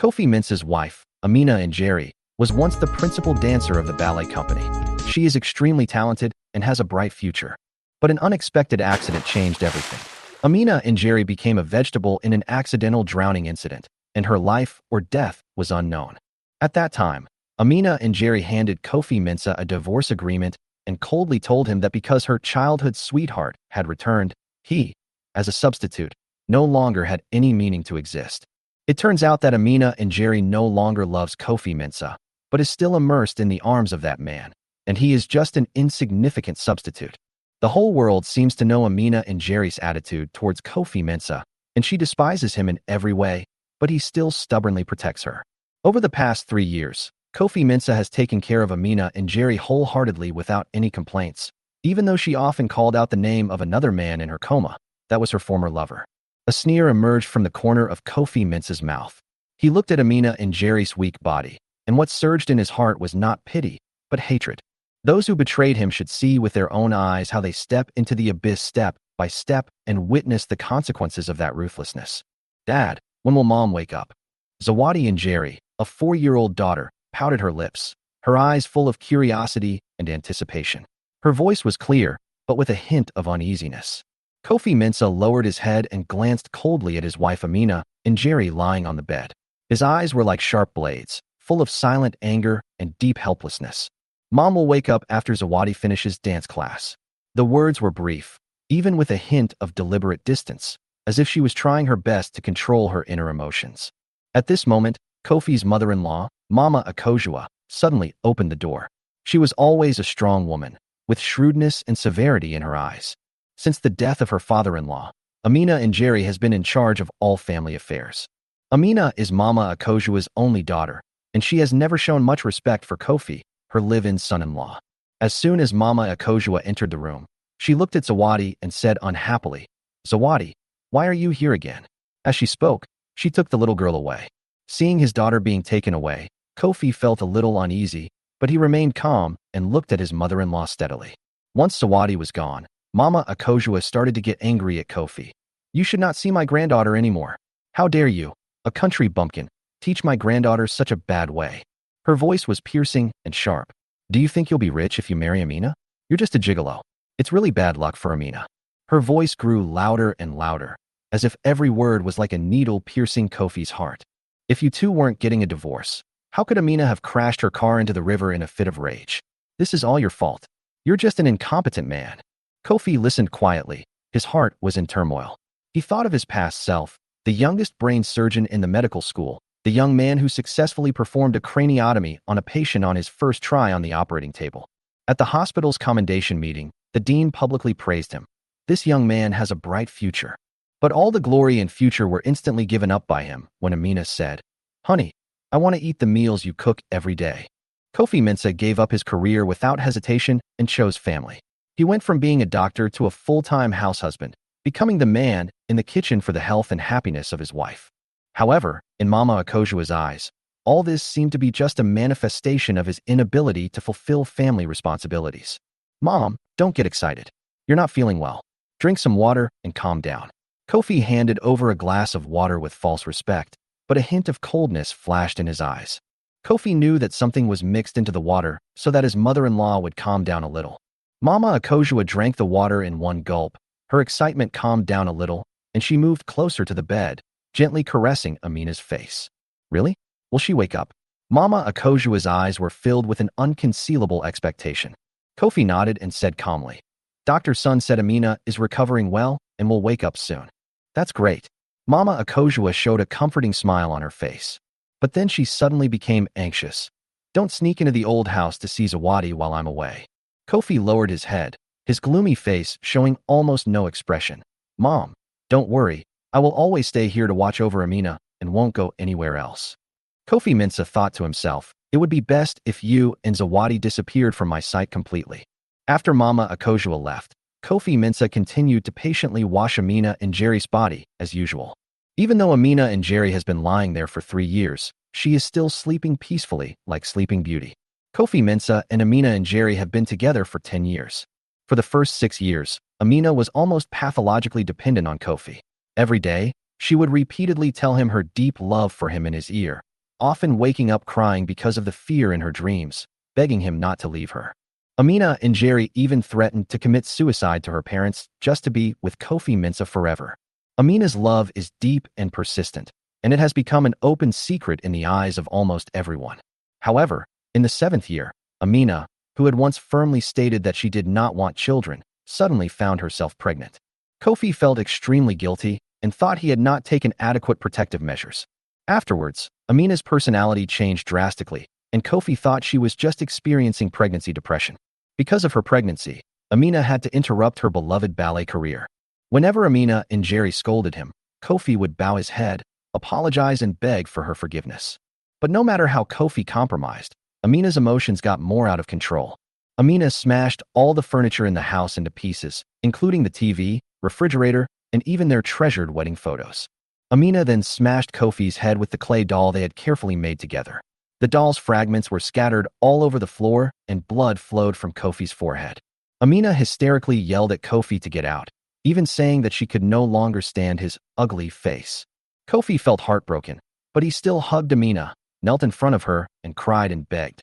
Kofi Mensah's wife, Amina Njeri, was once the principal dancer of the ballet company. She is extremely talented and has a bright future. But an unexpected accident changed everything. Amina Njeri became a vegetable in an accidental drowning incident, and her life or death was unknown. At that time, Amina Njeri handed Kofi Mensah a divorce agreement and coldly told him that because her childhood sweetheart had returned, he, as a substitute, no longer had any meaning to exist. It turns out that Amina Njeri no longer loves Kofi Mensah, but is still immersed in the arms of that man, and he is just an insignificant substitute. The whole world seems to know Amina Njeri's attitude towards Kofi Mensah, and she despises him in every way, but he still stubbornly protects her. Over the past 3 years, Kofi Mensah has taken care of Amina Njeri wholeheartedly without any complaints, even though she often called out the name of another man in her coma. That was her former lover. A sneer emerged from the corner of Kofi Mensah's mouth. He looked at Amina Njeri's weak body, and what surged in his heart was not pity, but hatred. Those who betrayed him should see with their own eyes how they step into the abyss step by step and witness the consequences of that ruthlessness. Dad, when will Mom wake up? Zawadi Njeri, a 4-year-old daughter, pouted her lips, her eyes full of curiosity and anticipation. Her voice was clear, but with a hint of uneasiness. Kofi Mensah lowered his head and glanced coldly at his wife Amina Njeri lying on the bed. His eyes were like sharp blades, full of silent anger and deep helplessness. Mom will wake up after Zawadi finishes dance class. The words were brief, even with a hint of deliberate distance, as if she was trying her best to control her inner emotions. At this moment, Kofi's mother-in-law, Mama Akosua, suddenly opened the door. She was always a strong woman, with shrewdness and severity in her eyes. Since the death of her father-in-law, Amina Njeri has been in charge of all family affairs. Amina is Mama Akosua's only daughter, and she has never shown much respect for Kofi, her live-in son-in-law. As soon as Mama Akosua entered the room, she looked at Zawadi and said unhappily, "Zawadi, why are you here again?" As she spoke, she took the little girl away. Seeing his daughter being taken away, Kofi felt a little uneasy, but he remained calm and looked at his mother-in-law steadily. Once Zawadi was gone, Mama Akosua started to get angry at Kofi. "You should not see my granddaughter anymore. How dare you, a country bumpkin, teach my granddaughter such a bad way?" Her voice was piercing and sharp. "Do you think you'll be rich if you marry Amina? You're just a gigolo. It's really bad luck for Amina." Her voice grew louder and louder, as if every word was like a needle piercing Kofi's heart. "If you two weren't getting a divorce, how could Amina have crashed her car into the river in a fit of rage? This is all your fault. You're just an incompetent man." Kofi listened quietly. His heart was in turmoil. He thought of his past self, the youngest brain surgeon in the medical school, the young man who successfully performed a craniotomy on a patient on his first try on the operating table. At the hospital's commendation meeting, the dean publicly praised him. This young man has a bright future. But all the glory and future were instantly given up by him when Amina said, "Honey, I want to eat the meals you cook every day." Kofi Mensah gave up his career without hesitation and chose family. He went from being a doctor to a full-time house husband, becoming the man in the kitchen for the health and happiness of his wife. However, in Mama Akosua's eyes, all this seemed to be just a manifestation of his inability to fulfill family responsibilities. "Mom, don't get excited. You're not feeling well. Drink some water and calm down." Kofi handed over a glass of water with false respect, but a hint of coldness flashed in his eyes. Kofi knew that something was mixed into the water so that his mother-in-law would calm down a little. Mama Akosua drank the water in one gulp. Her excitement calmed down a little, and she moved closer to the bed, gently caressing Amina's face. "Really? Will she wake up?" Mama Akosua's eyes were filled with an unconcealable expectation. Kofi nodded and said calmly, "Dr. Sun said Amina is recovering well and will wake up soon." "That's great." Mama Akosua showed a comforting smile on her face. But then she suddenly became anxious. "Don't sneak into the old house to see Zawadi while I'm away." Kofi lowered his head, his gloomy face showing almost no expression. "Mom, don't worry. I will always stay here to watch over Amina and won't go anywhere else." Kofi Mensah thought to himself, "It would be best if you and Zawadi disappeared from my sight completely." After Mama Akosua left, Kofi Mensah continued to patiently wash Amina Njeri's body as usual. Even though Amina Njeri has been lying there for 3 years, she is still sleeping peacefully like Sleeping Beauty. Kofi Mensah and Amina Njeri have been together for 10 years. For the first 6 years, Amina was almost pathologically dependent on Kofi. Every day, she would repeatedly tell him her deep love for him in his ear, often waking up crying because of the fear in her dreams, begging him not to leave her. Amina Njeri even threatened to commit suicide to her parents just to be with Kofi Mensah forever. Amina's love is deep and persistent, and it has become an open secret in the eyes of almost everyone. However, in the 7th year, Amina, who had once firmly stated that she did not want children, suddenly found herself pregnant. Kofi felt extremely guilty and thought he had not taken adequate protective measures. Afterwards, Amina's personality changed drastically, and Kofi thought she was just experiencing pregnancy depression. Because of her pregnancy, Amina had to interrupt her beloved ballet career. Whenever Amina Njeri scolded him, Kofi would bow his head, apologize, and beg for her forgiveness. But no matter how Kofi compromised, Amina's emotions got more out of control. Amina smashed all the furniture in the house into pieces, including the TV, refrigerator, and even their treasured wedding photos. Amina then smashed Kofi's head with the clay doll they had carefully made together. The doll's fragments were scattered all over the floor, and blood flowed from Kofi's forehead. Amina hysterically yelled at Kofi to get out, even saying that she could no longer stand his ugly face. Kofi felt heartbroken, but he still hugged Amina, knelt in front of her, and cried and begged,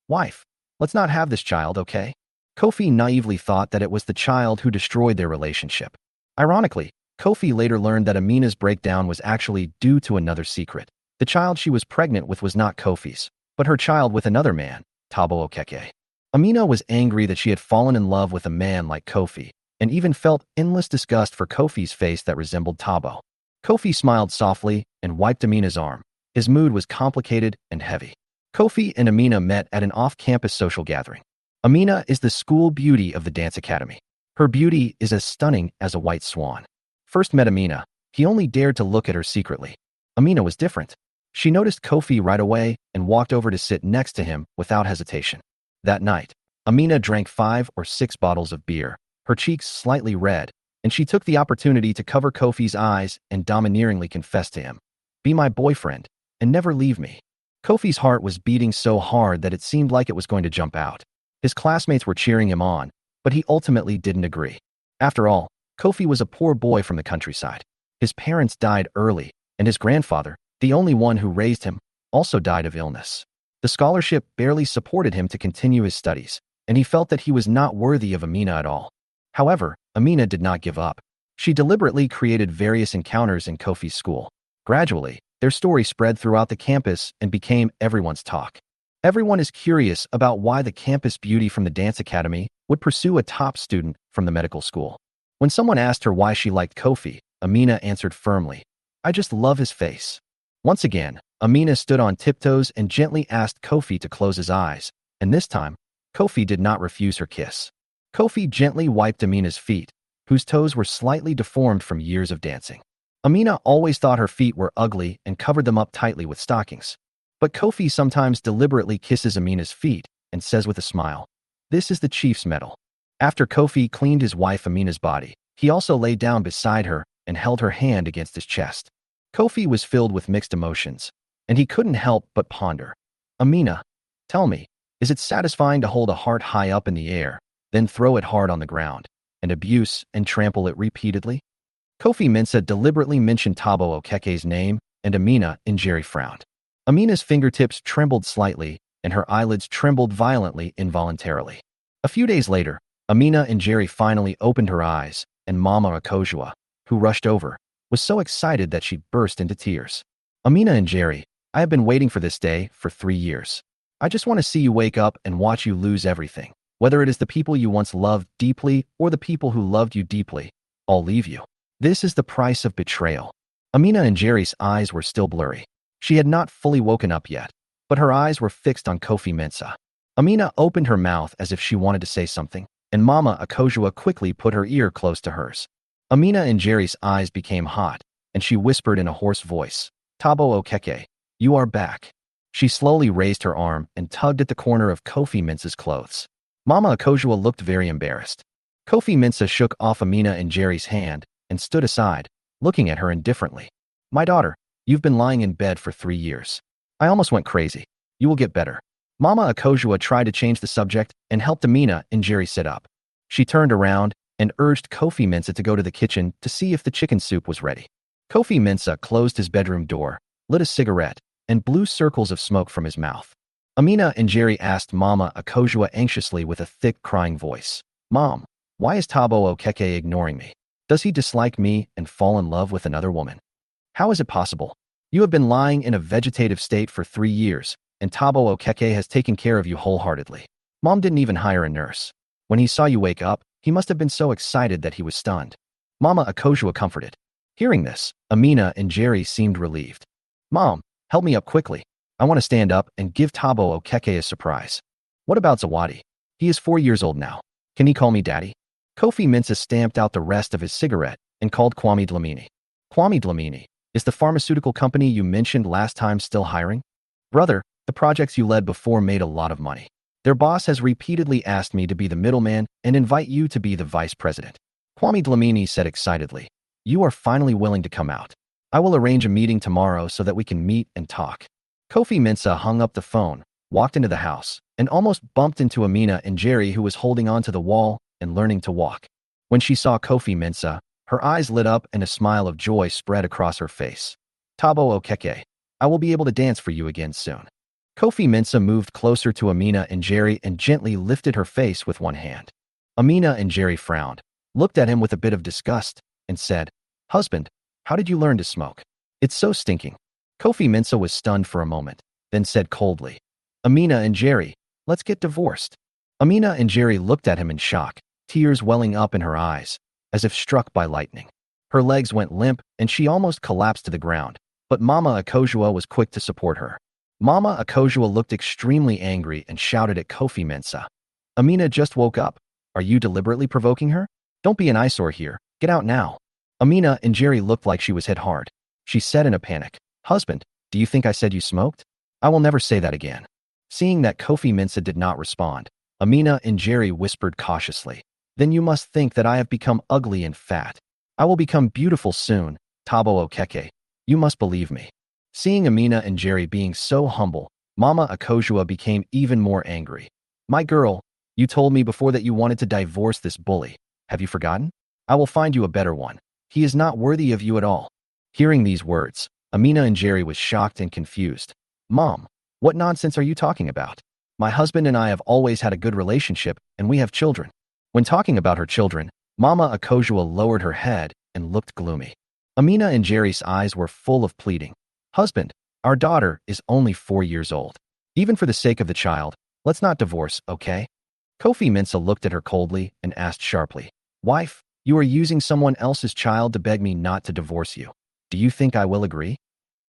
"Wife, let's not have this child, okay?" Kofi naively thought that it was the child who destroyed their relationship. Ironically, Kofi later learned that Amina's breakdown was actually due to another secret. The child she was pregnant with was not Kofi's, but her child with another man, Tabo Okeke. Amina was angry that she had fallen in love with a man like Kofi, and even felt endless disgust for Kofi's face that resembled Tabo. Kofi smiled softly and wiped Amina's arm. His mood was complicated and heavy. Kofi and Amina met at an off-campus social gathering. Amina is the school beauty of the dance academy. Her beauty is as stunning as a white swan. First met Amina, he only dared to look at her secretly. Amina was different. She noticed Kofi right away and walked over to sit next to him without hesitation. That night, Amina drank 5 or 6 bottles of beer, her cheeks slightly red, and she took the opportunity to cover Kofi's eyes and domineeringly confess to him, "Be my boyfriend, and never leave me." Kofi's heart was beating so hard that it seemed like it was going to jump out. His classmates were cheering him on, but he ultimately didn't agree. After all, Kofi was a poor boy from the countryside. His parents died early, and his grandfather, the only one who raised him, also died of illness. The scholarship barely supported him to continue his studies, and he felt that he was not worthy of Amina at all. However, Amina did not give up. She deliberately created various encounters in Kofi's school. Gradually, their story spread throughout the campus and became everyone's talk. Everyone is curious about why the campus beauty from the dance academy would pursue a top student from the medical school. When someone asked her why she liked Kofi, Amina answered firmly, "I just love his face." Once again, Amina stood on tiptoes and gently asked Kofi to close his eyes, and this time, Kofi did not refuse her kiss. Kofi gently wiped Amina's feet, whose toes were slightly deformed from years of dancing. Amina always thought her feet were ugly and covered them up tightly with stockings. But Kofi sometimes deliberately kisses Amina's feet and says with a smile, "This is the chief's medal." After Kofi cleaned his wife Amina's body, he also lay down beside her and held her hand against his chest. Kofi was filled with mixed emotions, and he couldn't help but ponder. "Amina, tell me, is it satisfying to hold a heart high up in the air, then throw it hard on the ground, and abuse and trample it repeatedly?" Kofi Mensah deliberately mentioned Tabo Okeke's name, and Amina Njeri frowned. Amina's fingertips trembled slightly, and her eyelids trembled violently involuntarily. A few days later, Amina Njeri finally opened her eyes, and Mama Akosua, who rushed over, was so excited that she burst into tears. "Amina Njeri, I have been waiting for this day for 3 years. I just want to see you wake up and watch you lose everything. Whether it is the people you once loved deeply or the people who loved you deeply, all leave you. This is the price of betrayal." Amina Njeri's eyes were still blurry. She had not fully woken up yet, but her eyes were fixed on Kofi Mensah. Amina opened her mouth as if she wanted to say something, and Mama Akosua quickly put her ear close to hers. Amina Njeri's eyes became hot, and she whispered in a hoarse voice, "Tabo Okeke, you are back." She slowly raised her arm and tugged at the corner of Kofi Mensah's clothes. Mama Akosua looked very embarrassed. Kofi Mensah shook off Amina Njeri's hand and stood aside, looking at her indifferently. "My daughter, you've been lying in bed for 3 years. I almost went crazy. You will get better." Mama Akosua tried to change the subject and helped Amina Njeri sit up. She turned around and urged Kofi Mensah to go to the kitchen to see if the chicken soup was ready. Kofi Mensah closed his bedroom door, lit a cigarette, and blue circles of smoke from his mouth. Amina Njeri asked Mama Akosua anxiously with a thick, crying voice. Mom, why is Tabo Okeke ignoring me? Does he dislike me and fall in love with another woman? How is it possible? You have been lying in a vegetative state for 3 years, and Tabo Okeke has taken care of you wholeheartedly. Mom didn't even hire a nurse. When he saw you wake up, he must have been so excited that he was stunned. Mama Akosua comforted. Hearing this, Amina Njeri seemed relieved. Mom, help me up quickly. I want to stand up and give Tabo Okeke a surprise. What about Zawadi? He is 4 years old now. Can he call me daddy? Kofi Mensah stamped out the rest of his cigarette and called Kwame Dlamini. Kwame Dlamini, is the pharmaceutical company you mentioned last time still hiring? Brother, the projects you led before made a lot of money. Their boss has repeatedly asked me to be the middleman and invite you to be the vice president. Kwame Dlamini said excitedly. You are finally willing to come out. I will arrange a meeting tomorrow so that we can meet and talk. Kofi Mensah hung up the phone, walked into the house, and almost bumped into Amina Njeri, who was holding onto the wall and learning to walk. When she saw Kofi Mensah, her eyes lit up and a smile of joy spread across her face. Tabo Okeke, I will be able to dance for you again soon. Kofi Mensah moved closer to Amina Njeri and gently lifted her face with one hand. Amina Njeri frowned, looked at him with a bit of disgust, and said, Husband, how did you learn to smoke? It's so stinking. Kofi Mensah was stunned for a moment, then said coldly, Amina Njeri, let's get divorced. Amina Njeri looked at him in shock, tears welling up in her eyes, as if struck by lightning. Her legs went limp and she almost collapsed to the ground, but Mama Akosua was quick to support her. Mama Akosua looked extremely angry and shouted at Kofi Mensah. Amina just woke up. Are you deliberately provoking her? Don't be an eyesore here. Get out now. Amina Njeri looked like she was hit hard. She said in a panic, Husband, do you think I said you smoked? I will never say that again. Seeing that Kofi Mensah did not respond, Amina Njeri whispered cautiously, Then you must think that I have become ugly and fat. I will become beautiful soon, Tabo Okeke. You must believe me. Seeing Amina Njeri being so humble, Mama Akosua became even more angry. My girl, you told me before that you wanted to divorce this bully. Have you forgotten? I will find you a better one. He is not worthy of you at all. Hearing these words, Amina Njeri was shocked and confused. Mom, what nonsense are you talking about? My husband and I have always had a good relationship, and we have children. When talking about her children, Mama Akosua lowered her head and looked gloomy. Amina Njeri's eyes were full of pleading. Husband, our daughter is only 4 years old. Even for the sake of the child, let's not divorce, okay? Kofi Mensah looked at her coldly and asked sharply, Wife, you are using someone else's child to beg me not to divorce you. Do you think I will agree?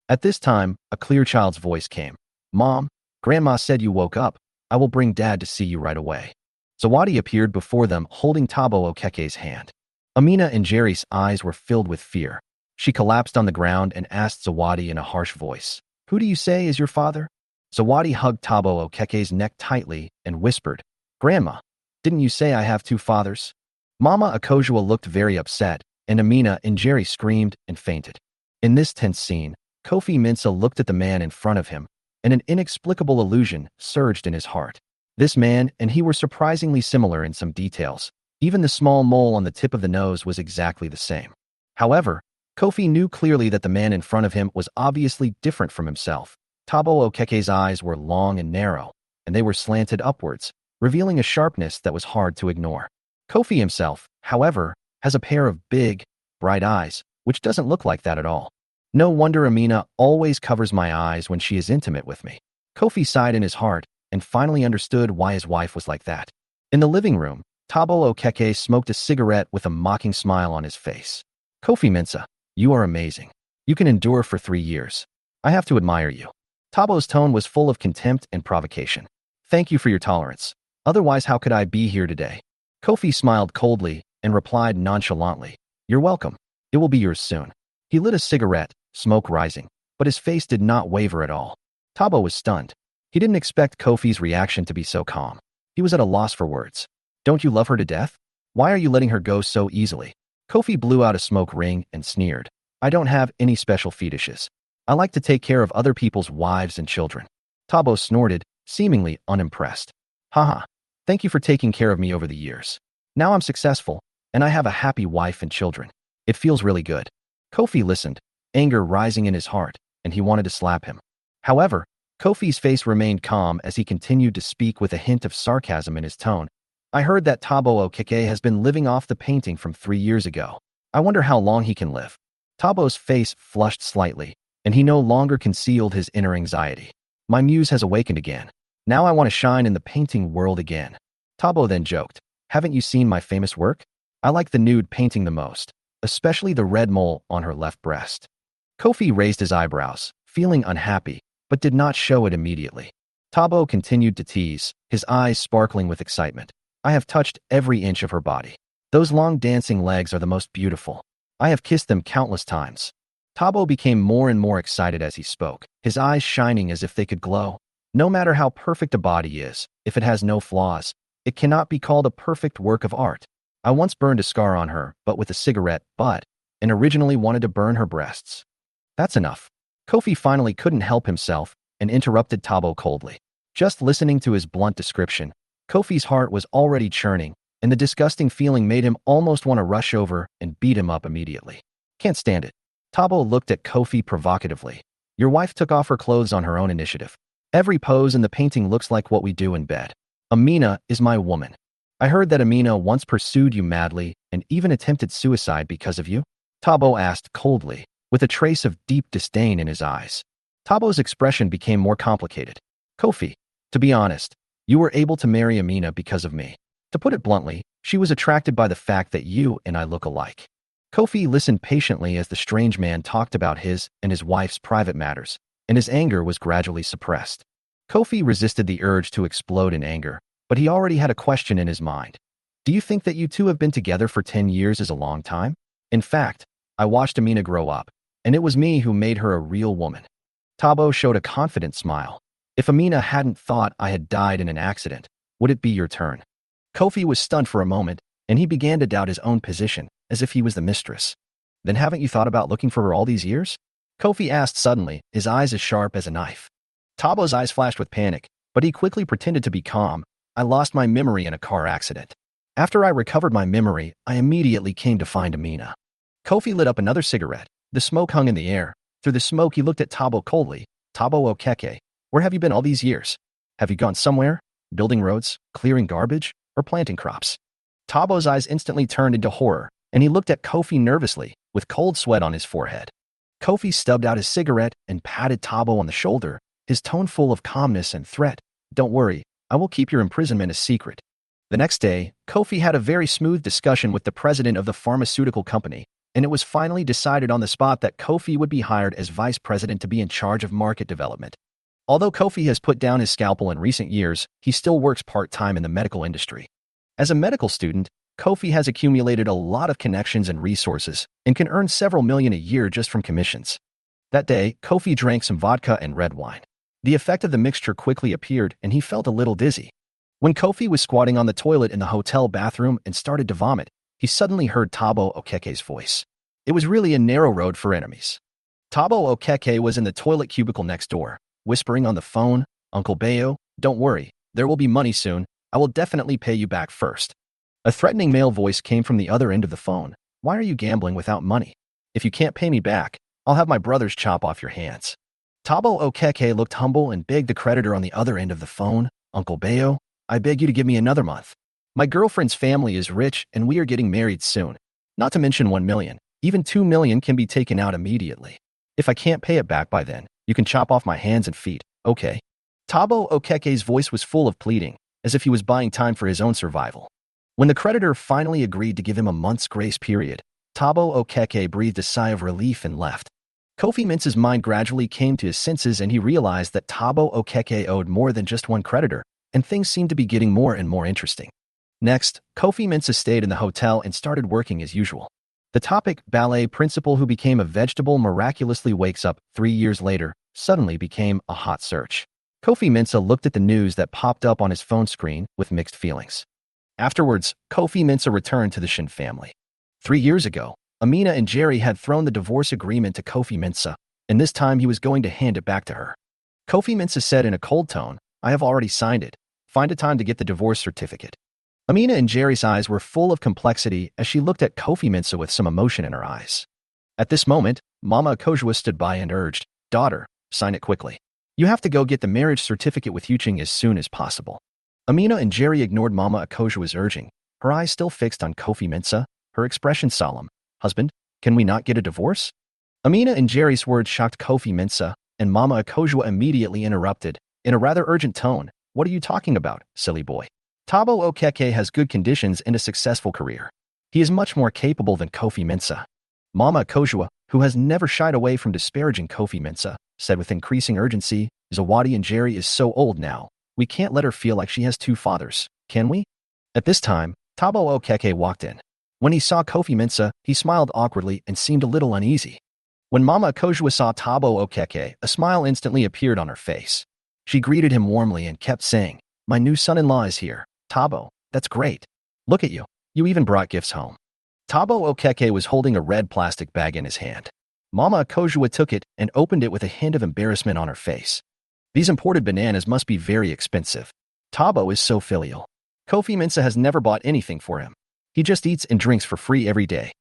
At this time, a clear child's voice came. Mom, Grandma said you woke up. I will bring Dad to see you right away. Zawadi appeared before them holding Tabo Okeke's hand. Amina Njeri's eyes were filled with fear. She collapsed on the ground and asked Zawadi in a harsh voice, Who do you say is your father? Zawadi hugged Tabo Okeke's neck tightly and whispered, Grandma, didn't you say I have 2 fathers? Mama Akosua looked very upset, and Amina Njeri screamed and fainted. In this tense scene, Kofi Mensah looked at the man in front of him, and an inexplicable illusion surged in his heart. This man and he were surprisingly similar in some details. Even the small mole on the tip of the nose was exactly the same. However, Kofi knew clearly that the man in front of him was obviously different from himself. Tabo Okeke's eyes were long and narrow, and they were slanted upwards, revealing a sharpness that was hard to ignore. Kofi himself, however, has a pair of big, bright eyes, which doesn't look like that at all. No wonder Amina always covers my eyes when she is intimate with me. Kofi sighed in his heart and finally understood why his wife was like that. In the living room, Tabo Okeke smoked a cigarette with a mocking smile on his face. Kofi Mensah, you are amazing. You can endure for 3 years. I have to admire you. Tabo's tone was full of contempt and provocation. Thank you for your tolerance. Otherwise, how could I be here today? Kofi smiled coldly and replied nonchalantly, You're welcome. It will be yours soon. He lit a cigarette, smoke rising, but his face did not waver at all. Tabo was stunned. He didn't expect Kofi's reaction to be so calm. He was at a loss for words. Don't you love her to death? Why are you letting her go so easily? Kofi blew out a smoke ring and sneered. I don't have any special fetishes. I like to take care of other people's wives and children. Tabo snorted, seemingly unimpressed. Haha, thank you for taking care of me over the years. Now I'm successful, and I have a happy wife and children. It feels really good. Kofi listened, anger rising in his heart, and he wanted to slap him. However, Kofi's face remained calm as he continued to speak with a hint of sarcasm in his tone. I heard that Tabo Okeke has been living off the painting from 3 years ago. I wonder how long he can live. Tabo's face flushed slightly, and he no longer concealed his inner anxiety. My muse has awakened again. Now I want to shine in the painting world again. Tabo then joked, haven't you seen my famous work? I like the nude painting the most, especially the red mole on her left breast. Kofi raised his eyebrows, feeling unhappy, but did not show it immediately. Tabo continued to tease, his eyes sparkling with excitement. I have touched every inch of her body. Those long dancing legs are the most beautiful. I have kissed them countless times. Tabo became more and more excited as he spoke, his eyes shining as if they could glow. No matter how perfect a body is, if it has no flaws, it cannot be called a perfect work of art. I once burned a scar on her, but with a cigarette butt, and originally wanted to burn her breasts. That's enough. Kofi finally couldn't help himself and interrupted Tabo coldly. Just listening to his blunt description, Kofi's heart was already churning, and the disgusting feeling made him almost want to rush over and beat him up immediately. Can't stand it. Tabo looked at Kofi provocatively. Your wife took off her clothes on her own initiative. Every pose in the painting looks like what we do in bed. Amina is my woman. I heard that Amina once pursued you madly and even attempted suicide because of you? Tabo asked coldly, with a trace of deep disdain in his eyes. Tabo's expression became more complicated. Kofi, to be honest, you were able to marry Amina because of me. To put it bluntly, she was attracted by the fact that you and I look alike. Kofi listened patiently as the strange man talked about his and his wife's private matters, and his anger was gradually suppressed. Kofi resisted the urge to explode in anger, but he already had a question in his mind. Do you think that you two have been together for 10 years is a long time? In fact, I watched Amina grow up, and it was me who made her a real woman. Tabo showed a confident smile. If Amina hadn't thought I had died in an accident, would it be your turn? Kofi was stunned for a moment, and he began to doubt his own position, as if he was the mistress. Then haven't you thought about looking for her all these years? Kofi asked suddenly, his eyes as sharp as a knife. Tabo's eyes flashed with panic, but he quickly pretended to be calm. I lost my memory in a car accident. After I recovered my memory, I immediately came to find Amina. Kofi lit up another cigarette. The smoke hung in the air. Through the smoke, he looked at Tabo coldly. Tabo Okeke, where have you been all these years? Have you gone somewhere? Building roads, clearing garbage, or planting crops? Tabo's eyes instantly turned into horror, and he looked at Kofi nervously, with cold sweat on his forehead. Kofi stubbed out his cigarette and patted Tabo on the shoulder, his tone full of calmness and threat. Don't worry, I will keep your imprisonment a secret. The next day, Kofi had a very smooth discussion with the president of the pharmaceutical company, and it was finally decided on the spot that Kofi would be hired as vice president to be in charge of market development. Although Kofi has put down his scalpel in recent years, he still works part-time in the medical industry. As a medical student, Kofi has accumulated a lot of connections and resources and can earn several million a year just from commissions. That day, Kofi drank some vodka and red wine. The effect of the mixture quickly appeared and he felt a little dizzy. When Kofi was squatting on the toilet in the hotel bathroom and started to vomit, he suddenly heard Tabo Okeke's voice. It was really a narrow road for enemies. Tabo Okeke was in the toilet cubicle next door, whispering on the phone, Uncle Bayo, don't worry, there will be money soon. I will definitely pay you back first. A threatening male voice came from the other end of the phone. Why are you gambling without money? If you can't pay me back, I'll have my brothers chop off your hands. Tabo Okeke looked humble and begged the creditor on the other end of the phone, Uncle Bayo, I beg you to give me another month. My girlfriend's family is rich and we are getting married soon. Not to mention 1 million. Even 2 million can be taken out immediately. If I can't pay it back by then, you can chop off my hands and feet, okay? Tabo Okeke's voice was full of pleading, as if he was buying time for his own survival. When the creditor finally agreed to give him a month's grace period, Tabo Okeke breathed a sigh of relief and left. Kofi Mensah's mind gradually came to his senses and he realized that Tabo Okeke owed more than just one creditor, and things seemed to be getting more and more interesting. Next, Kofi Mensah stayed in the hotel and started working as usual. The topic, ballet principal who became a vegetable miraculously wakes up 3 years later, suddenly became a hot search. Kofi Mensah looked at the news that popped up on his phone screen with mixed feelings. Afterwards, Kofi Mensah returned to the Shin family. 3 years ago, Amina Njeri had thrown the divorce agreement to Kofi Mensah, and this time he was going to hand it back to her. Kofi Mensah said in a cold tone, I have already signed it. Find a time to get the divorce certificate. Amina Njeri's eyes were full of complexity as she looked at Kofi Mensah with some emotion in her eyes. At this moment, Mama Akosua stood by and urged, Daughter, sign it quickly. You have to go get the marriage certificate with Yuching as soon as possible. Amina Njeri ignored Mama Akosua's urging, her eyes still fixed on Kofi Mensah, her expression solemn. Husband, can we not get a divorce? Amina Njeri's words shocked Kofi Mensah, and Mama Akosua immediately interrupted, in a rather urgent tone. What are you talking about, silly boy? Tabo Okeke has good conditions and a successful career. He is much more capable than Kofi Mensah. Mama Akosua, who has never shied away from disparaging Kofi Mensah, said with increasing urgency, Zawadi Njeri is so old now, we can't let her feel like she has two fathers, can we? At this time, Tabo Okeke walked in. When he saw Kofi Mensah, he smiled awkwardly and seemed a little uneasy. When Mama Akosua saw Tabo Okeke, a smile instantly appeared on her face. She greeted him warmly and kept saying, my new son-in-law is here. Tabo, that's great. Look at you. You even brought gifts home. Tabo Okeke was holding a red plastic bag in his hand. Mama Akosua took it and opened it with a hint of embarrassment on her face. These imported bananas must be very expensive. Tabo is so filial. Kofi Mensah has never bought anything for him. He just eats and drinks for free every day.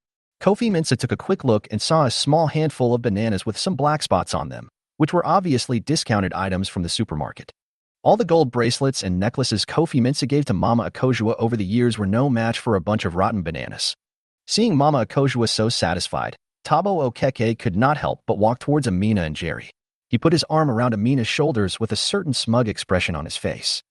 Kofi Mensah took a quick look and saw a small handful of bananas with some black spots on them, which were obviously discounted items from the supermarket. All the gold bracelets and necklaces Kofi Mensah gave to Mama Akosua over the years were no match for a bunch of rotten bananas. Seeing Mama Akosua so satisfied, Tabo Okeke could not help but walk towards Amina Njeri. He put his arm around Amina's shoulders with a certain smug expression on his face.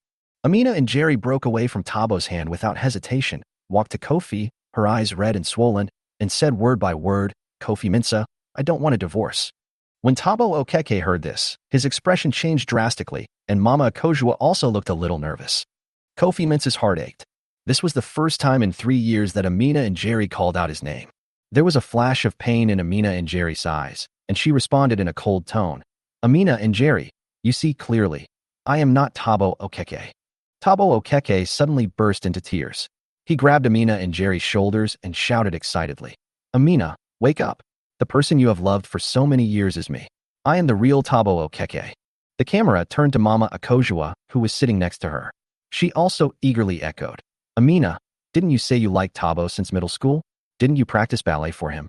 Amina Njeri broke away from Tabo's hand without hesitation, walked to Kofi, her eyes red and swollen, and said word by word, Kofi Mensah, I don't want a divorce. When Tabo Okeke heard this, his expression changed drastically, and Mama Akosua also looked a little nervous. Kofi Mensah's heart ached. This was the first time in 3 years that Amina Njeri called out his name. There was a flash of pain in Amina Njeri's eyes, and she responded in a cold tone. Amina Njeri, you see clearly. I am not Tabo Okeke. Tabo Okeke suddenly burst into tears. He grabbed Amina Njeri's shoulders and shouted excitedly, Amina, wake up. The person you have loved for so many years is me. I am the real Tabo Okeke. The camera turned to Mama Akosua, who was sitting next to her. She also eagerly echoed, Amina, didn't you say you liked Tabo since middle school? Didn't you practice ballet for him?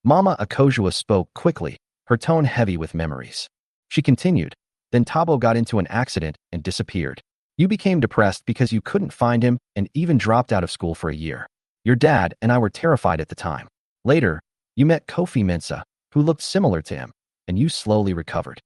Mama Akosua spoke quickly, her tone heavy with memories. She continued, then Tabo got into an accident and disappeared. You became depressed because you couldn't find him and even dropped out of school for a year. Your dad and I were terrified at the time. Later, you met Kofi Mensah, who looked similar to him, and you slowly recovered.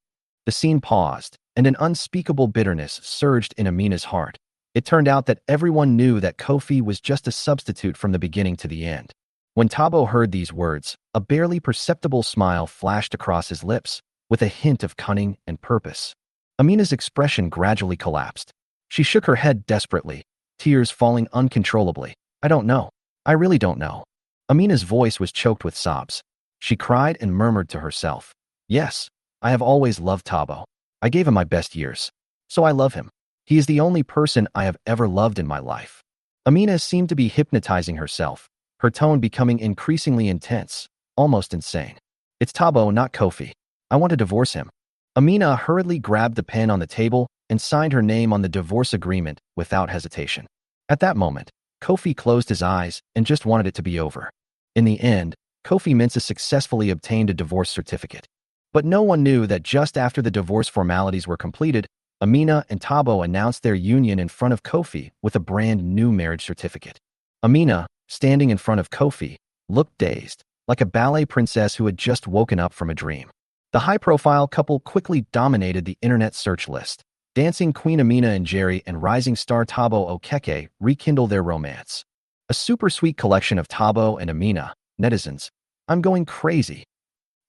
The scene paused, and an unspeakable bitterness surged in Amina's heart. It turned out that everyone knew that Kofi was just a substitute from the beginning to the end. When Tabo heard these words, a barely perceptible smile flashed across his lips, with a hint of cunning and purpose. Amina's expression gradually collapsed. She shook her head desperately, tears falling uncontrollably. I don't know. I really don't know. Amina's voice was choked with sobs. She cried and murmured to herself, yes, I have always loved Tabo. I gave him my best years. So I love him. He is the only person I have ever loved in my life. Amina seemed to be hypnotizing herself, her tone becoming increasingly intense, almost insane. It's Tabo, not Kofi. I want to divorce him. Amina hurriedly grabbed the pen on the table and signed her name on the divorce agreement without hesitation. At that moment, Kofi closed his eyes and just wanted it to be over. In the end, Kofi Mensah successfully obtained a divorce certificate. But no one knew that just after the divorce formalities were completed, Amina and Tabo announced their union in front of Kofi with a brand new marriage certificate. Amina, standing in front of Kofi, looked dazed, like a ballet princess who had just woken up from a dream. The high-profile couple quickly dominated the internet search list. Dancing Queen Amina Njeri and rising star Tabo Okeke rekindle their romance. A super sweet collection of Tabo and Amina, netizens. I'm going crazy.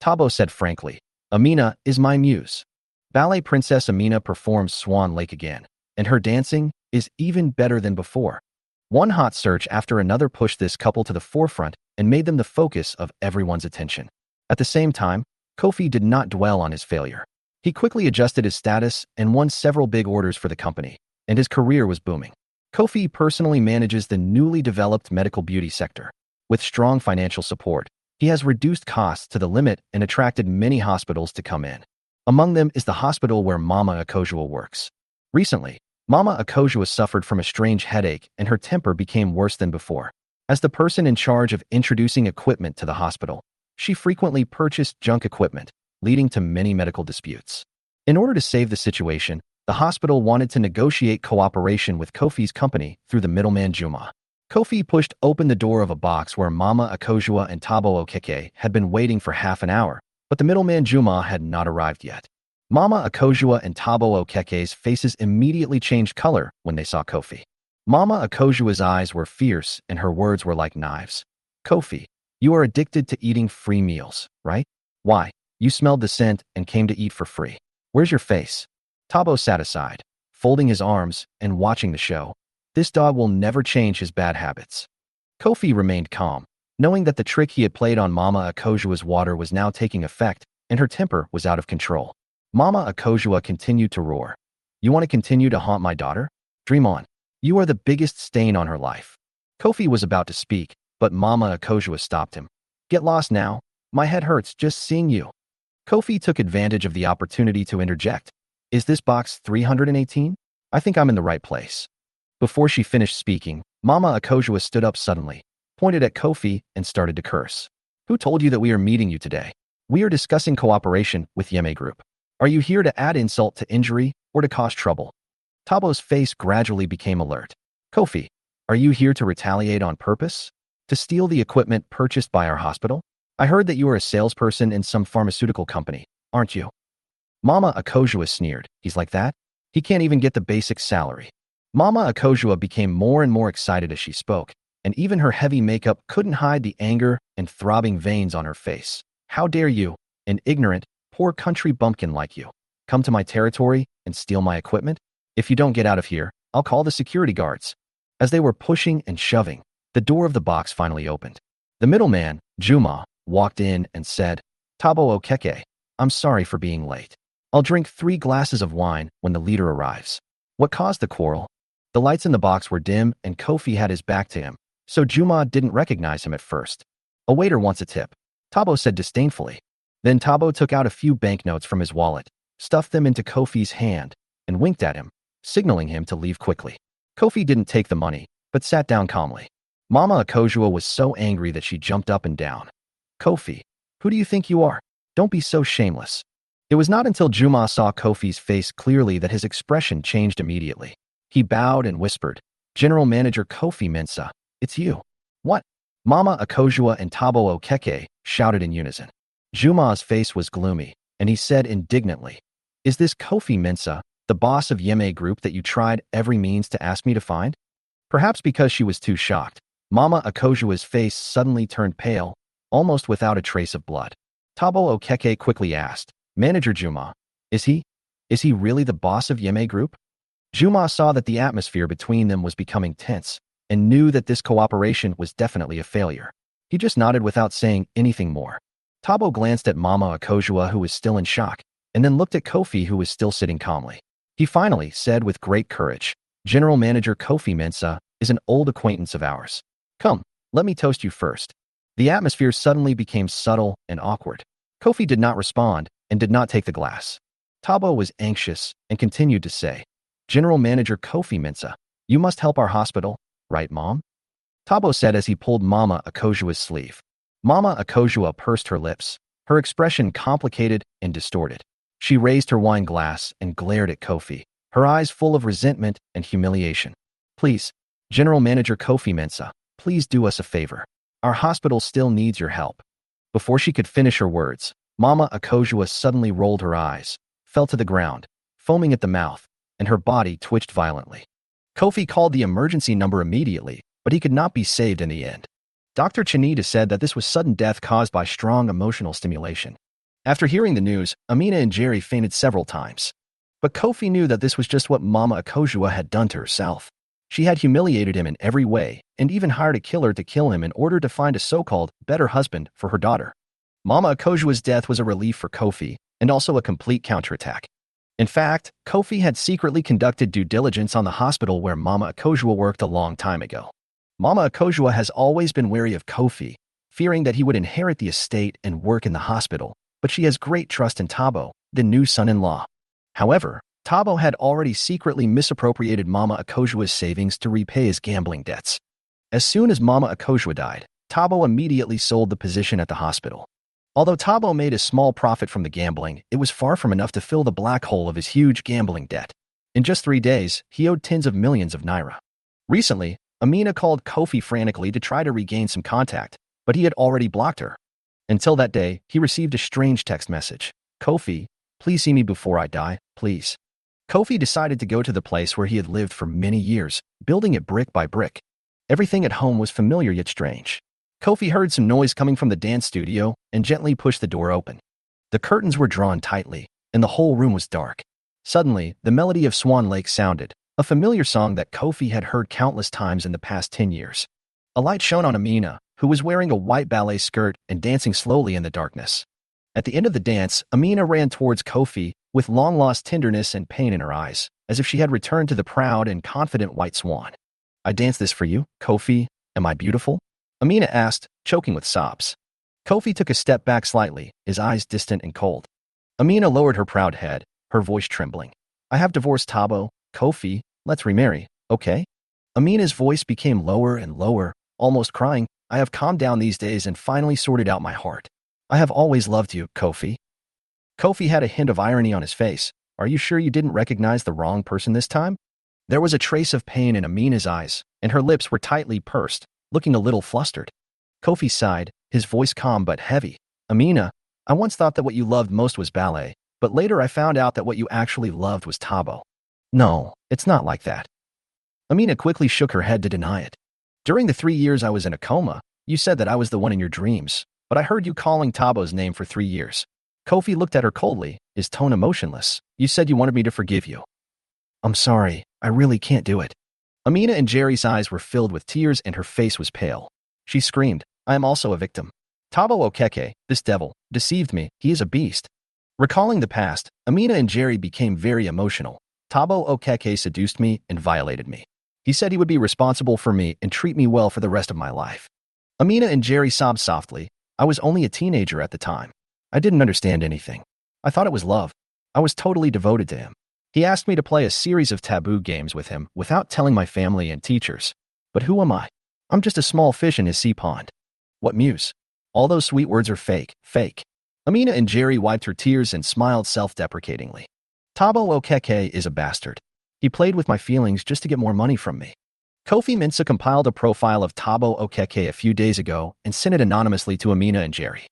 Tabo said frankly, Amina is my muse. Ballet princess Amina performs Swan Lake again, and her dancing is even better than before. One hot search after another pushed this couple to the forefront and made them the focus of everyone's attention. At the same time, Kofi did not dwell on his failure. He quickly adjusted his status and won several big orders for the company, and his career was booming. Kofi personally manages the newly developed medical beauty sector. With strong financial support, he has reduced costs to the limit and attracted many hospitals to come in. Among them is the hospital where Mama Akosua works. Recently, Mama Akosua suffered from a strange headache and her temper became worse than before. As the person in charge of introducing equipment to the hospital, she frequently purchased junk equipment, leading to many medical disputes. In order to save the situation, the hospital wanted to negotiate cooperation with Kofi's company through the middleman Juma. Kofi pushed open the door of a box where Mama Akosua and Tabo Okeke had been waiting for half an hour, but the middleman Juma had not arrived yet. Mama Akosua and Tabo Okeke's faces immediately changed color when they saw Kofi. Mama Akosua's eyes were fierce and her words were like knives. Kofi, you are addicted to eating free meals, right? Why? You smelled the scent and came to eat for free. Where's your face? Tabo sat aside, folding his arms and watching the show. This dog will never change his bad habits. Kofi remained calm, knowing that the trick he had played on Mama Akosua's water was now taking effect, and her temper was out of control. Mama Akosua continued to roar. You want to continue to haunt my daughter? Dream on. You are the biggest stain on her life. Kofi was about to speak, but Mama Akosua stopped him. Get lost now. My head hurts just seeing you. Kofi took advantage of the opportunity to interject. Is this box 318? I think I'm in the right place. Before she finished speaking, Mama Akosua stood up suddenly, pointed at Kofi, and started to curse. Who told you that we are meeting you today? We are discussing cooperation with Yeme Group. Are you here to add insult to injury or to cause trouble? Tabo's face gradually became alert. Kofi, are you here to retaliate on purpose? To steal the equipment purchased by our hospital? I heard that you are a salesperson in some pharmaceutical company, aren't you? Mama Akosua sneered. He's like that? He can't even get the basic salary. Mama Akosua became more and more excited as she spoke, and even her heavy makeup couldn't hide the anger and throbbing veins on her face. How dare you, an ignorant, poor country bumpkin like you, come to my territory and steal my equipment? If you don't get out of here, I'll call the security guards. As they were pushing and shoving, the door of the box finally opened. The middleman, Juma, walked in and said, Tabo Okeke, I'm sorry for being late. I'll drink 3 glasses of wine when the leader arrives. What caused the quarrel? The lights in the box were dim and Kofi had his back to him, so Juma didn't recognize him at first. A waiter wants a tip, Tabo said disdainfully. Then Tabo took out a few banknotes from his wallet, stuffed them into Kofi's hand, and winked at him, signaling him to leave quickly. Kofi didn't take the money, but sat down calmly. Mama Akosua was so angry that she jumped up and down. Kofi, who do you think you are? Don't be so shameless. It was not until Juma saw Kofi's face clearly that his expression changed immediately. He bowed and whispered, General Manager Kofi Mensah, it's you. What? Mama Akosua and Tabo Okeke shouted in unison. Juma's face was gloomy, and he said indignantly, Is this Kofi Mensah, the boss of Yeme Group that you tried every means to ask me to find? Perhaps because she was too shocked, Mama Akosua's face suddenly turned pale, almost without a trace of blood. Tabo Okeke quickly asked, Manager Juma, is he really the boss of Yeme Group? Juma saw that the atmosphere between them was becoming tense and knew that this cooperation was definitely a failure. He just nodded without saying anything more. Tabo glanced at Mama Akosua, who was still in shock, and then looked at Kofi, who was still sitting calmly. He finally said with great courage, General Manager Kofi Mensah is an old acquaintance of ours. Come, let me toast you first. The atmosphere suddenly became subtle and awkward. Kofi did not respond and did not take the glass. Tabo was anxious and continued to say, General Manager Kofi Mensah, you must help our hospital, right, Mom? Tabo said as he pulled Mama Akosua's sleeve. Mama Akosua pursed her lips, her expression complicated and distorted. She raised her wine glass and glared at Kofi, her eyes full of resentment and humiliation. Please, General Manager Kofi Mensah, please do us a favor. Our hospital still needs your help. Before she could finish her words, Mama Akosua suddenly rolled her eyes, fell to the ground, foaming at the mouth, and her body twitched violently. Kofi called the emergency number immediately, but he could not be saved in the end. Dr. Chanita said that this was sudden death caused by strong emotional stimulation. After hearing the news, Amina Njeri fainted several times. But Kofi knew that this was just what Mama Akosua had done to herself. She had humiliated him in every way and even hired a killer to kill him in order to find a so-called better husband for her daughter. Mama Akosua's death was a relief for Kofi and also a complete counterattack. In fact, Kofi had secretly conducted due diligence on the hospital where Mama Akosua worked a long time ago. Mama Akosua has always been wary of Kofi, fearing that he would inherit the estate and work in the hospital, but she has great trust in Tabo, the new son-in-law. However, Tabo had already secretly misappropriated Mama Akosua's savings to repay his gambling debts. As soon as Mama Akosua died, Tabo immediately sold the position at the hospital. Although Tabo made a small profit from the gambling, it was far from enough to fill the black hole of his huge gambling debt. In just 3 days, he owed tens of millions of naira. Recently, Amina called Kofi frantically to try to regain some contact, but he had already blocked her. Until that day, he received a strange text message. Kofi, please see me before I die, please. Kofi decided to go to the place where he had lived for many years, building it brick by brick. Everything at home was familiar yet strange. Kofi heard some noise coming from the dance studio and gently pushed the door open. The curtains were drawn tightly, and the whole room was dark. Suddenly, the melody of Swan Lake sounded, a familiar song that Kofi had heard countless times in the past 10 years. A light shone on Amina, who was wearing a white ballet skirt and dancing slowly in the darkness. At the end of the dance, Amina ran towards Kofi with long-lost tenderness and pain in her eyes, as if she had returned to the proud and confident white swan. I danced this for you, Kofi. Am I beautiful? Amina asked, choking with sobs. Kofi took a step back slightly, his eyes distant and cold. Amina lowered her proud head, her voice trembling. I have divorced Tabo, Kofi, let's remarry, okay? Amina's voice became lower and lower, almost crying. I have calmed down these days and finally sorted out my heart. I have always loved you, Kofi. Kofi had a hint of irony on his face. Are you sure you didn't recognize the wrong person this time? There was a trace of pain in Amina's eyes, and her lips were tightly pursed, looking a little flustered. Kofi sighed, his voice calm but heavy. Amina, I once thought that what you loved most was ballet, but later I found out that what you actually loved was Tabo. No, it's not like that. Amina quickly shook her head to deny it. During the 3 years I was in a coma, you said that I was the one in your dreams, but I heard you calling Tabo's name for 3 years. Kofi looked at her coldly, his tone emotionless. You said you wanted me to forgive you. I'm sorry, I really can't do it. Amina Njeri's eyes were filled with tears and her face was pale. She screamed, I am also a victim. Tabo Okeke, this devil, deceived me, he is a beast. Recalling the past, Amina Njeri became very emotional. Tabo Okeke seduced me and violated me. He said he would be responsible for me and treat me well for the rest of my life. Amina Njeri sobbed softly. I was only a teenager at the time. I didn't understand anything. I thought it was love. I was totally devoted to him. He asked me to play a series of taboo games with him without telling my family and teachers. But who am I? I'm just a small fish in his sea pond. What muse? All those sweet words are fake, fake. Amina Njeri wiped her tears and smiled self-deprecatingly. Tabo Okeke is a bastard. He played with my feelings just to get more money from me. Kofi Mensah compiled a profile of Tabo Okeke a few days ago and sent it anonymously to Amina Njeri.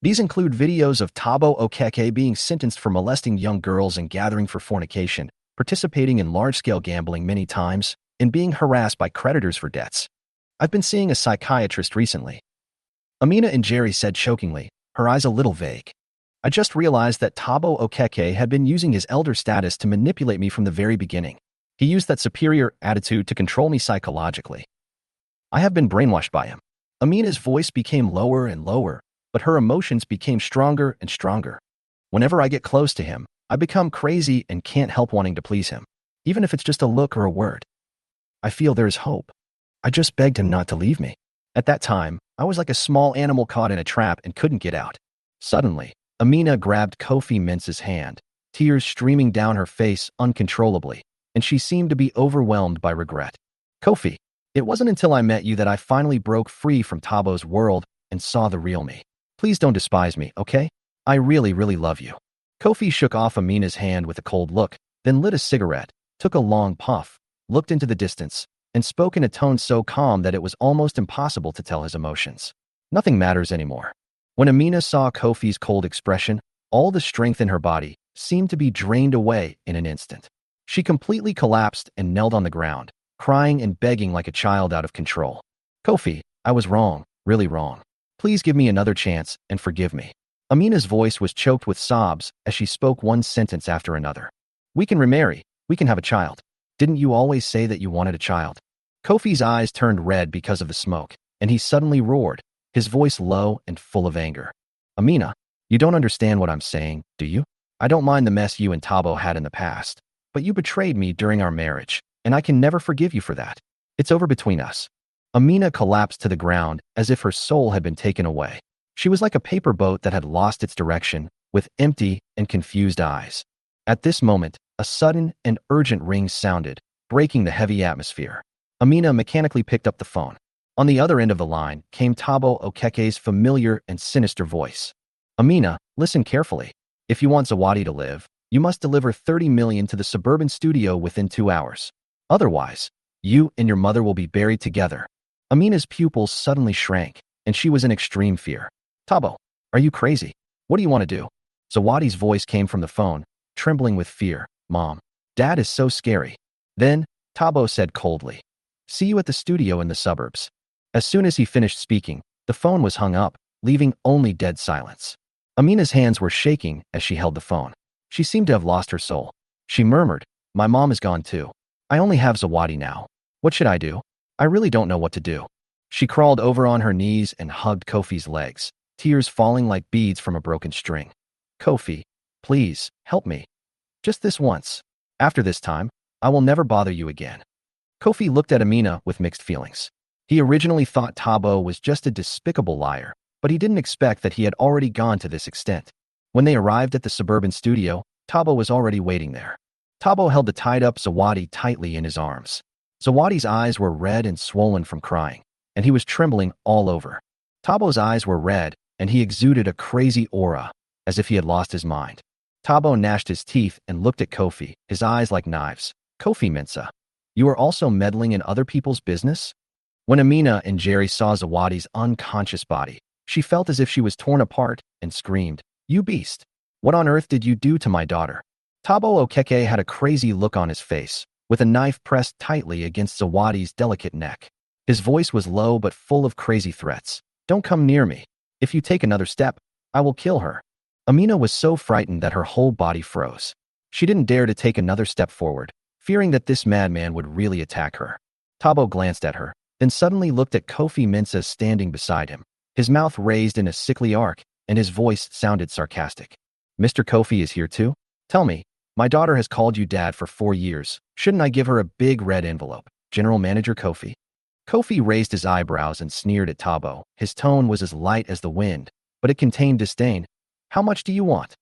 These include videos of Tabo Okeke being sentenced for molesting young girls and gathering for fornication, participating in large-scale gambling many times, and being harassed by creditors for debts. I've been seeing a psychiatrist recently. Amina Njeri said chokingly, her eyes a little vague. I just realized that Tabo Okeke had been using his elder status to manipulate me from the very beginning. He used that superior attitude to control me psychologically. I have been brainwashed by him. Amina's voice became lower and lower, but her emotions became stronger and stronger. Whenever I get close to him, I become crazy and can't help wanting to please him, even if it's just a look or a word. I feel there is hope. I just begged him not to leave me. At that time, I was like a small animal caught in a trap and couldn't get out. Suddenly, Amina grabbed Kofi Mensah's hand, tears streaming down her face uncontrollably, and she seemed to be overwhelmed by regret. Kofi, it wasn't until I met you that I finally broke free from Tabo's world and saw the real me. Please don't despise me, okay? I really, really love you. Kofi shook off Amina's hand with a cold look, then lit a cigarette, took a long puff, looked into the distance, and spoke in a tone so calm that it was almost impossible to tell his emotions. Nothing matters anymore. When Amina saw Kofi's cold expression, all the strength in her body seemed to be drained away in an instant. She completely collapsed and knelt on the ground, crying and begging like a child out of control. Kofi, I was wrong, really wrong. Please give me another chance and forgive me. Amina's voice was choked with sobs as she spoke one sentence after another. We can remarry. We can have a child. Didn't you always say that you wanted a child? Kofi's eyes turned red because of the smoke, and he suddenly roared, his voice low and full of anger. Amina, you don't understand what I'm saying, do you? I don't mind the mess you and Tabo had in the past, but you betrayed me during our marriage, and I can never forgive you for that. It's over between us. Amina collapsed to the ground as if her soul had been taken away. She was like a paper boat that had lost its direction, with empty and confused eyes. At this moment, a sudden and urgent ring sounded, breaking the heavy atmosphere. Amina mechanically picked up the phone. On the other end of the line came Tabo Okeke's familiar and sinister voice. Amina, listen carefully. If you want Zawadi to live, you must deliver 30 million to the suburban studio within 2 hours. Otherwise, you and your mother will be buried together. Amina's pupils suddenly shrank, and she was in extreme fear. Tabo, are you crazy? What do you want to do? Zawadi's voice came from the phone, trembling with fear. Mom, Dad is so scary. Then, Tabo said coldly, see you at the studio in the suburbs. As soon as he finished speaking, the phone was hung up, leaving only dead silence. Amina's hands were shaking as she held the phone. She seemed to have lost her soul. She murmured, my mom is gone too. I only have Zawadi now. What should I do? I really don't know what to do. She crawled over on her knees and hugged Kofi's legs, tears falling like beads from a broken string. Kofi, please, help me. Just this once. After this time, I will never bother you again. Kofi looked at Amina with mixed feelings. He originally thought Tabo was just a despicable liar, but he didn't expect that he had already gone to this extent. When they arrived at the suburban studio, Tabo was already waiting there. Tabo held the tied-up Zawadi tightly in his arms. Zawadi's eyes were red and swollen from crying, and he was trembling all over. Tabo's eyes were red, and he exuded a crazy aura, as if he had lost his mind. Tabo gnashed his teeth and looked at Kofi, his eyes like knives. Kofi Mensah, you are also meddling in other people's business? When Amina Njeri saw Zawadi's unconscious body, she felt as if she was torn apart and screamed, you beast! What on earth did you do to my daughter? Tabo Okeke had a crazy look on his face, with a knife pressed tightly against Zawadi's delicate neck. His voice was low but full of crazy threats. Don't come near me. If you take another step, I will kill her. Amina was so frightened that her whole body froze. She didn't dare to take another step forward, fearing that this madman would really attack her. Tabo glanced at her, then suddenly looked at Kofi Mensah standing beside him, his mouth raised in a sickly arc, and his voice sounded sarcastic. Mr. Kofi is here too? Tell me, my daughter has called you dad for 4 years. Shouldn't I give her a big red envelope? General Manager Kofi. Kofi raised his eyebrows and sneered at Tabo. His tone was as light as the wind, but it contained disdain. How much do you want?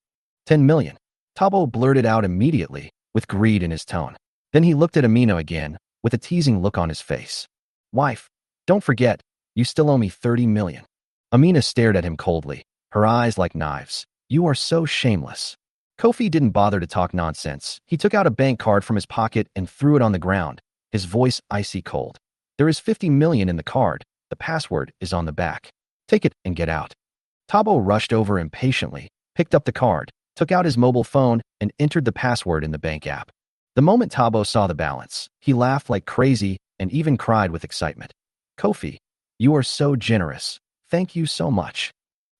10 million. Tabo blurted out immediately, with greed in his tone. Then he looked at Amina again, with a teasing look on his face. Wife, don't forget, you still owe me 30 million. Amina stared at him coldly, her eyes like knives. You are so shameless. Kofi didn't bother to talk nonsense. He took out a bank card from his pocket and threw it on the ground, his voice icy cold. There is 50 million in the card. The password is on the back. Take it and get out. Tabo rushed over impatiently, picked up the card, took out his mobile phone, and entered the password in the bank app. The moment Tabo saw the balance, he laughed like crazy and even cried with excitement. Kofi, you are so generous. Thank you so much.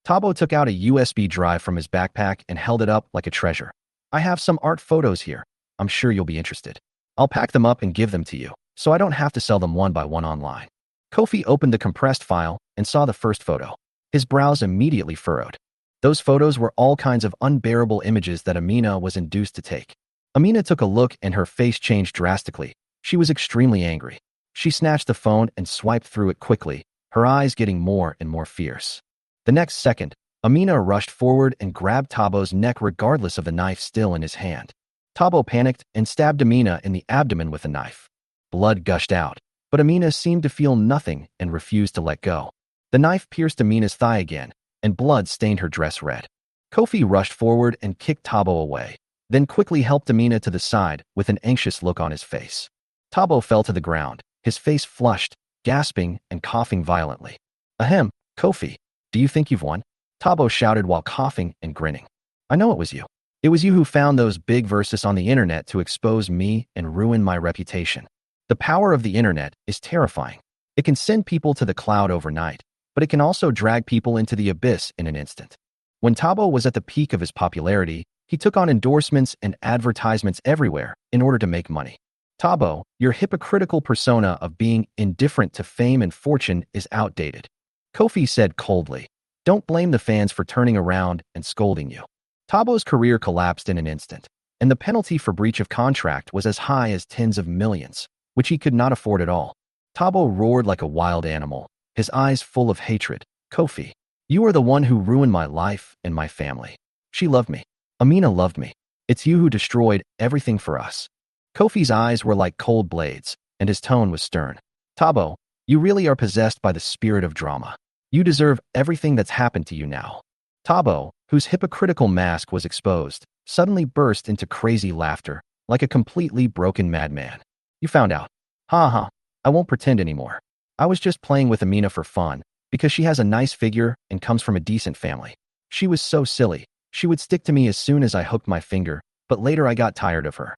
Tabo took out a USB drive from his backpack and held it up like a treasure. I have some art photos here. I'm sure you'll be interested. I'll pack them up and give them to you, so I don't have to sell them one by one online. Kofi opened the compressed file and saw the first photo. His brows immediately furrowed. Those photos were all kinds of unbearable images that Amina was induced to take. Amina took a look and her face changed drastically. She was extremely angry. She snatched the phone and swiped through it quickly, her eyes getting more and more fierce. The next second, Amina rushed forward and grabbed Tabo's neck regardless of the knife still in his hand. Tabo panicked and stabbed Amina in the abdomen with a knife. Blood gushed out, but Amina seemed to feel nothing and refused to let go. The knife pierced Amina's thigh again, and blood stained her dress red. Kofi rushed forward and kicked Tabo away, then quickly helped Amina to the side with an anxious look on his face. Tabo fell to the ground, his face flushed, gasping and coughing violently. Ahem, Kofi, do you think you've won? Tabo shouted while coughing and grinning. I know it was you. It was you who found those big verses on the internet to expose me and ruin my reputation. The power of the internet is terrifying. It can send people to the cloud overnight, but it can also drag people into the abyss in an instant. When Tabo was at the peak of his popularity, he took on endorsements and advertisements everywhere in order to make money. Tabo, your hypocritical persona of being indifferent to fame and fortune is outdated. Kofi said coldly. Don't blame the fans for turning around and scolding you. Tabo's career collapsed in an instant, and the penalty for breach of contract was as high as tens of millions, which he could not afford at all. Tabo roared like a wild animal, his eyes full of hatred. Kofi, you are the one who ruined my life and my family. She loved me. Amina loved me. It's you who destroyed everything for us. Kofi's eyes were like cold blades, and his tone was stern. Tabo, you really are possessed by the spirit of drama. You deserve everything that's happened to you now. Tabo, whose hypocritical mask was exposed, suddenly burst into crazy laughter, like a completely broken madman. You found out. Ha ha, I won't pretend anymore. I was just playing with Amina for fun, because she has a nice figure and comes from a decent family. She was so silly. She would stick to me as soon as I hooked my finger, but later I got tired of her.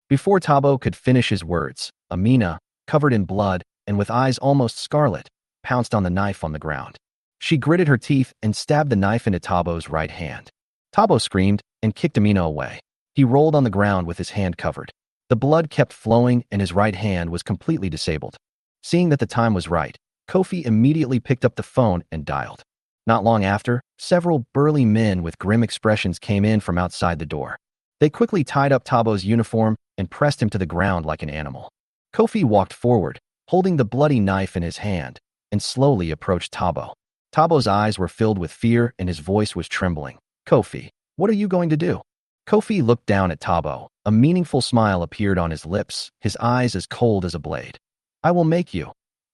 Before Tabo could finish his words, Amina, covered in blood and with eyes almost scarlet, pounced on the knife on the ground. She gritted her teeth and stabbed the knife into Tabo's right hand. Tabo screamed and kicked Amina away. He rolled on the ground with his hand covered. The blood kept flowing and his right hand was completely disabled. Seeing that the time was right, Kofi immediately picked up the phone and dialed. Not long after, several burly men with grim expressions came in from outside the door. They quickly tied up Tabo's uniform and pressed him to the ground like an animal. Kofi walked forward, holding the bloody knife in his hand, and slowly approached Tabo. Tabo's eyes were filled with fear and his voice was trembling. Kofi, what are you going to do? Kofi looked down at Tabo. A meaningful smile appeared on his lips, his eyes as cold as a blade. I will make you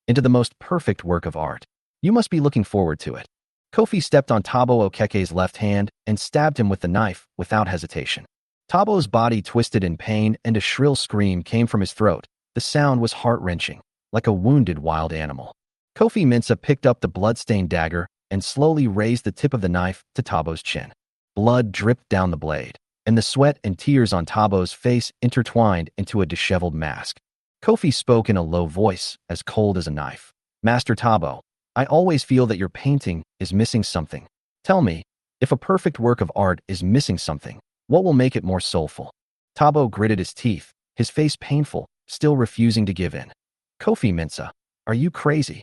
into the most perfect work of art. You must be looking forward to it. Kofi stepped on Tabo Okeke's left hand and stabbed him with the knife without hesitation. Tabo's body twisted in pain and a shrill scream came from his throat. The sound was heart-wrenching, like a wounded wild animal. Kofi Mensah picked up the blood-stained dagger and slowly raised the tip of the knife to Tabo's chin. Blood dripped down the blade, and the sweat and tears on Tabo's face intertwined into a disheveled mask. Kofi spoke in a low voice, as cold as a knife. Master Tabo, I always feel that your painting is missing something. Tell me, if a perfect work of art is missing something, what will make it more soulful? Tabo gritted his teeth, his face painful, still refusing to give in. Kofi Mensah, are you crazy?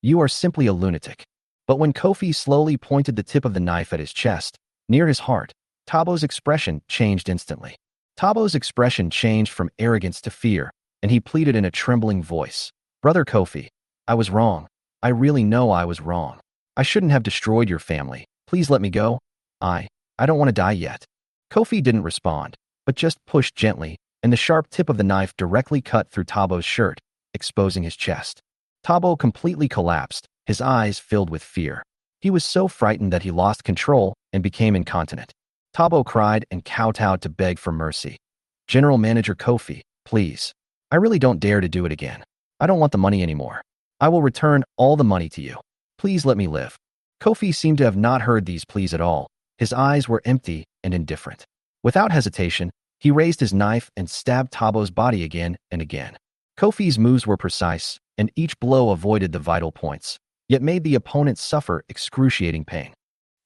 You are simply a lunatic. But when Kofi slowly pointed the tip of the knife at his chest, near his heart, Tabo's expression changed instantly. Tabo's expression changed from arrogance to fear, and he pleaded in a trembling voice. Brother Kofi, I was wrong. I really know I was wrong. I shouldn't have destroyed your family. Please let me go. I don't want to die yet. Kofi didn't respond, but just pushed gently, and the sharp tip of the knife directly cut through Tabo's shirt, exposing his chest. Tabo completely collapsed, his eyes filled with fear. He was so frightened that he lost control and became incontinent. Tabo cried and kowtowed to beg for mercy. General Manager Kofi, please. I really don't dare to do it again. I don't want the money anymore. I will return all the money to you. Please let me live. Kofi seemed to have not heard these pleas at all. His eyes were empty and indifferent. Without hesitation, he raised his knife and stabbed Tabo's body again and again. Kofi's moves were precise, and each blow avoided the vital points, yet made the opponent suffer excruciating pain.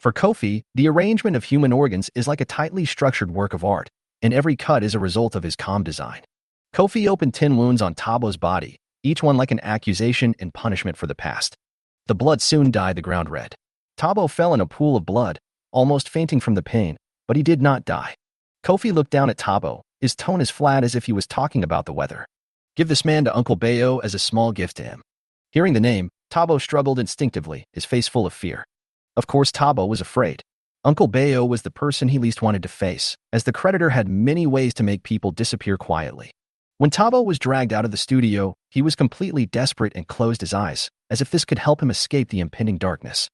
For Kofi, the arrangement of human organs is like a tightly structured work of art, and every cut is a result of his calm design. Kofi opened 10 wounds on Tabo's body, each one like an accusation and punishment for the past. The blood soon dyed the ground red. Tabo fell in a pool of blood, almost fainting from the pain, but he did not die. Kofi looked down at Tabo, his tone as flat as if he was talking about the weather. Give this man to Uncle Bayo as a small gift to him. Hearing the name, Tabo struggled instinctively, his face full of fear. Of course, Tabo was afraid. Uncle Bayo was the person he least wanted to face, as the creditor had many ways to make people disappear quietly. When Tabo was dragged out of the studio, he was completely desperate and closed his eyes, as if this could help him escape the impending darkness.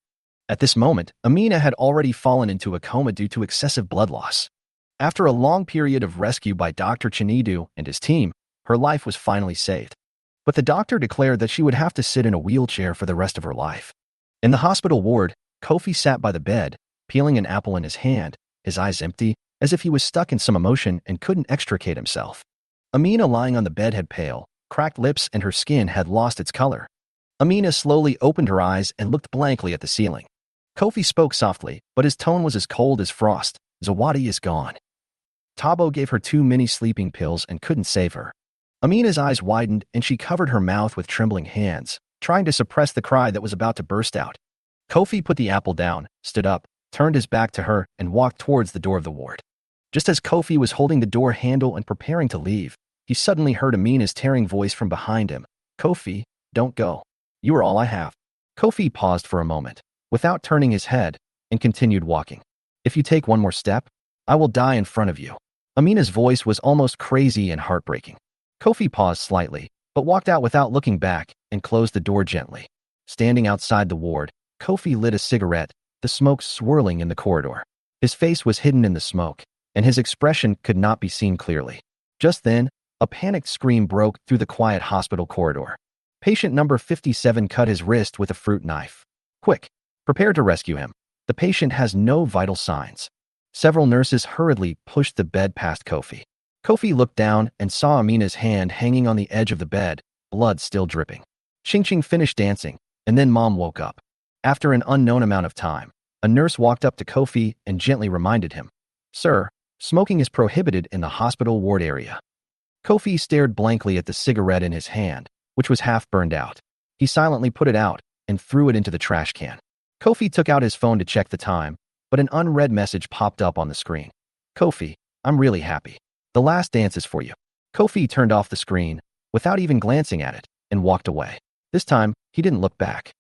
At this moment, Amina had already fallen into a coma due to excessive blood loss. After a long period of rescue by Dr. Chinidu and his team, her life was finally saved. But the doctor declared that she would have to sit in a wheelchair for the rest of her life. In the hospital ward, Kofi sat by the bed, peeling an apple in his hand, his eyes empty, as if he was stuck in some emotion and couldn't extricate himself. Amina lying on the bed had pale, cracked lips and her skin had lost its color. Amina slowly opened her eyes and looked blankly at the ceiling. Kofi spoke softly, but his tone was as cold as frost. Zawadi is gone. Tabo gave her too many sleeping pills and couldn't save her. Amina's eyes widened and she covered her mouth with trembling hands, trying to suppress the cry that was about to burst out. Kofi put the apple down, stood up, turned his back to her, and walked towards the door of the ward. Just as Kofi was holding the door handle and preparing to leave, he suddenly heard Amina's tearing voice from behind him. Kofi, don't go. You are all I have. Kofi paused for a moment, without turning his head, and continued walking. If you take one more step, I will die in front of you. Amina's voice was almost crazy and heartbreaking. Kofi paused slightly, but walked out without looking back and closed the door gently. Standing outside the ward, Kofi lit a cigarette, the smoke swirling in the corridor. His face was hidden in the smoke, and his expression could not be seen clearly. Just then, a panicked scream broke through the quiet hospital corridor. Patient number 57 cut his wrist with a fruit knife. Quick, prepare to rescue him. The patient has no vital signs. Several nurses hurriedly pushed the bed past Kofi. Kofi looked down and saw Amina's hand hanging on the edge of the bed, blood still dripping. Ching finished dancing, and then Mom woke up. After an unknown amount of time, a nurse walked up to Kofi and gently reminded him, "Sir, smoking is prohibited in the hospital ward area." Kofi stared blankly at the cigarette in his hand, which was half burned out. He silently put it out and threw it into the trash can. Kofi took out his phone to check the time, but an unread message popped up on the screen. "Kofi, I'm really happy. The last dance is for you." Kofi turned off the screen, without even glancing at it, and walked away. This time, he didn't look back.